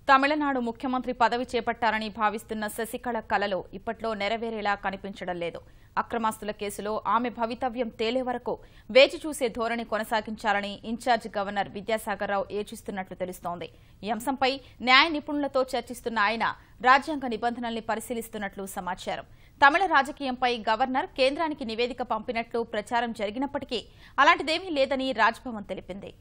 తమిళనాడు ముఖ్యమంత్రి పదవి చేపట్టారని భావిస్తున్న శశికళ కలలో ఇప్పట్లో నెరవేరేలా కనిపించడం లేదు. అక్రమాస్తుల కేసులో ఆమె భవితవ్యం తేలే వరకు వేచి చూసే ధోరణి కొనసాగించాలని ఇన్ఛార్జ్ గవర్నర్ విద్యాసాగర్ రావు యోచిస్తున్నట్లు తెలుస్తోంది. ఈ అంశంపై న్యాయ నిపుణులతో చర్చిస్తున్న ఆయన రాజ్యాంగ నిబంధనల్ని పరిశీలిస్తున్నట్లు సమాచారం. తమిళ రాజకీయంపై గవర్నర్ కేంద్రానికి నివేదిక పంపినట్లు ప్రచారం జరిగినప్పటికీ అలాంటిదేమీ లేదని రాజ్భవన్ తెలిపింది.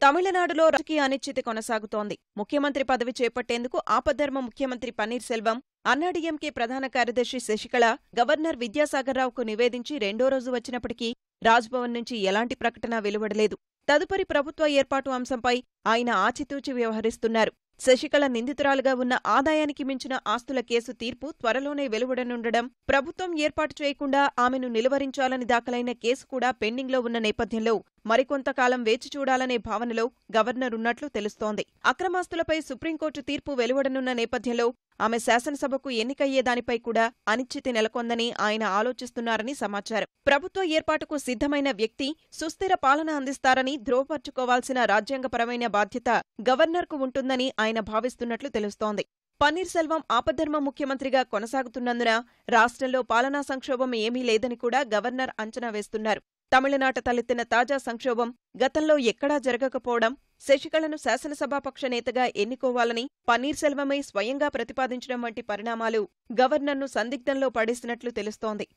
తమిళనాడులో రాజకీయ అనిశ్చితి కొనసాగుతోంది. ముఖ్యమంత్రి పదవి చేపట్టేందుకు ఆపద్ధర్మ ముఖ్యమంత్రి పన్నీర్ సెల్వం, అన్నాడీఎంకే ప్రధాన కార్యదర్శి శశికళ గవర్నర్ విద్యాసాగర్ రావుకు నివేదించి రెండో రోజు వచ్చినప్పటికీ రాజ్భవన్ నుంచి ఎలాంటి ప్రకటన వెలువడలేదు. తదుపరి ప్రభుత్వ ఏర్పాటు అంశంపై ఆయన ఆచితూచి వ్యవహరిస్తున్నారు. శశికళ నిందితురాలుగా ఉన్న ఆదాయానికి మించిన ఆస్తుల కేసు తీర్పు త్వరలోనే వెలువడనుండడం, ప్రభుత్వం ఏర్పాటు చేయకుండా ఆమెను నిలువరించాలని దాఖలైన కేసు కూడా పెండింగ్లో ఉన్న నేపథ్యంలో మరికొంతకాలం వేచి చూడాలనే భావనలో గవర్నర్ ఉన్నట్లు తెలుస్తోంది. అక్రమాస్తులపై సుప్రీంకోర్టు తీర్పు వెలువడనున్న నేపథ్యంలో ఆమె శాసనసభకు ఎన్నికయ్యేదానిపై కూడా అనిశ్చితి నెలకొందని ఆయన ఆలోచిస్తున్నారని సమాచారం. ప్రభుత్వ ఏర్పాటుకు సిద్ధమైన వ్యక్తి సుస్థిర పాలన అందిస్తారని ధృవపర్చుకోవాల్సిన రాజ్యాంగపరమైన బాధ్యత గవర్నర్కు ఉంటుందని ఆయన భావిస్తున్నట్లు తెలుస్తోంది. పన్నీర్ సెల్వం ఆపద్ధర్మ ముఖ్యమంత్రిగా కొనసాగుతున్నందున రాష్ట్రంలో పాలనా సంక్షోభం ఏమీ లేదని కూడా గవర్నర్ అంచనా వేస్తున్నారు. తమిళనాట తలెత్తిన తాజా సంక్షోభం గతంలో ఎక్కడా జరగకపోవడం, శశికళను శాసనసభాపక్ష నేతగా ఎన్నుకోవాలని పన్నీర్ సెల్వమే స్వయంగా ప్రతిపాదించడం వంటి పరిణామాలు గవర్నర్ను సందిగ్ధంలో పడేసినట్లు తెలుస్తోంది.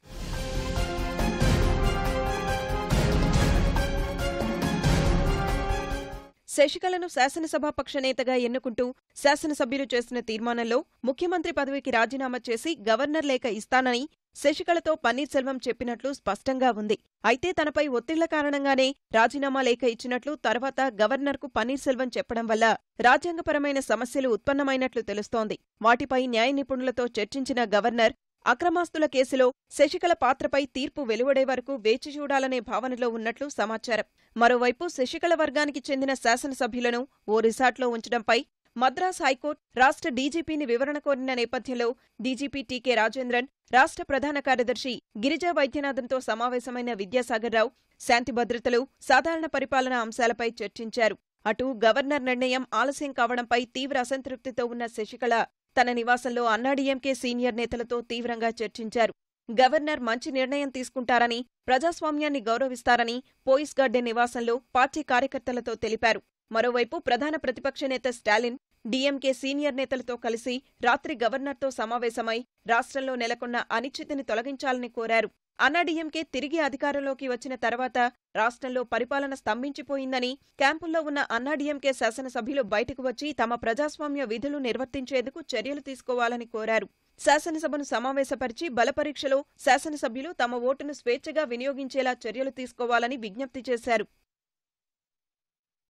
శశికళను శాసనసభాపక్ష నేతగా ఎన్నుకుంటూ శాసనసభ్యులు చేసిన తీర్మానంలో ముఖ్యమంత్రి పదవికి రాజీనామా చేసి గవర్నర్ లేఖ ఇస్తానని శశికళతో పన్నీర్ సెల్వం చెప్పినట్లు స్పష్టంగా ఉంది. అయితే తనపై ఒత్తిళ్ల కారణంగానే రాజీనామా లేఖ ఇచ్చినట్లు తర్వాత గవర్నర్కు పన్నీర్ సెల్వం చెప్పడం వల్ల రాజ్యాంగపరమైన సమస్యలు ఉత్పన్నమైనట్లు తెలుస్తోంది. వాటిపై న్యాయ నిపుణులతో చర్చించిన గవర్నర్ అక్రమాస్తుల కేసులో శశికళ పాత్రపై తీర్పు వెలువడే వరకు వేచి చూడాలనే భావనలో ఉన్నట్లు సమాచారం. మరోవైపు శశికళ వర్గానికి చెందిన శాసనసభ్యులను ఓ రిసార్ట్లో ఉంచడంపై మద్రాస్ హైకోర్టు రాష్ట్ర డీజీపీని వివరణ కోరిన నేపథ్యంలో డీజీపీ టీకే రాజేంద్రన్, రాష్ట్ర ప్రధాన కార్యదర్శి గిరిజా వైద్యనాథన్తో సమావేశమైన విద్యాసాగర్ రావు శాంతి భద్రతలు, సాధారణ పరిపాలన అంశాలపై చర్చించారు. అటు గవర్నర్ నిర్ణయం ఆలస్యం కావడంపై తీవ్ర అసంతృప్తితో ఉన్న శశికళ తన నివాసంలో అన్నాడీఎంకే సీనియర్ నేతలతో తీవ్రంగా చర్చించారు. గవర్నర్ మంచి నిర్ణయం తీసుకుంటారని, ప్రజాస్వామ్యాన్ని గౌరవిస్తారని పోయిస్ గార్డెన్ నివాసంలో పార్టీ కార్యకర్తలతో తెలిపారు. మరోవైపు ప్రధాన ప్రతిపక్ష నేత స్టాలిన్ డీఎంకే సీనియర్ నేతలతో కలిసి రాత్రి గవర్నర్తో సమావేశమై రాష్ట్రంలో నెలకొన్న అనిశ్చితిని తొలగించాలని కోరారు. అన్నాడీఎంకే తిరిగి అధికారంలోకి వచ్చిన తర్వాత రాష్ట్రంలో పరిపాలన స్తంభించిపోయిందని, క్యాంపుల్లో ఉన్న అన్నాడీఎంకే శాసనసభ్యులు బయటకు వచ్చి తమ ప్రజాస్వామ్య విధులు నిర్వర్తించేందుకు చర్యలు తీసుకోవాలని కోరారు. శాసనసభను సమావేశపరిచి బలపరీక్షలో శాసనసభ్యులు తమ ఓటును స్వేచ్ఛగా వినియోగించేలా చర్యలు తీసుకోవాలని విజ్ఞప్తి చేశారు.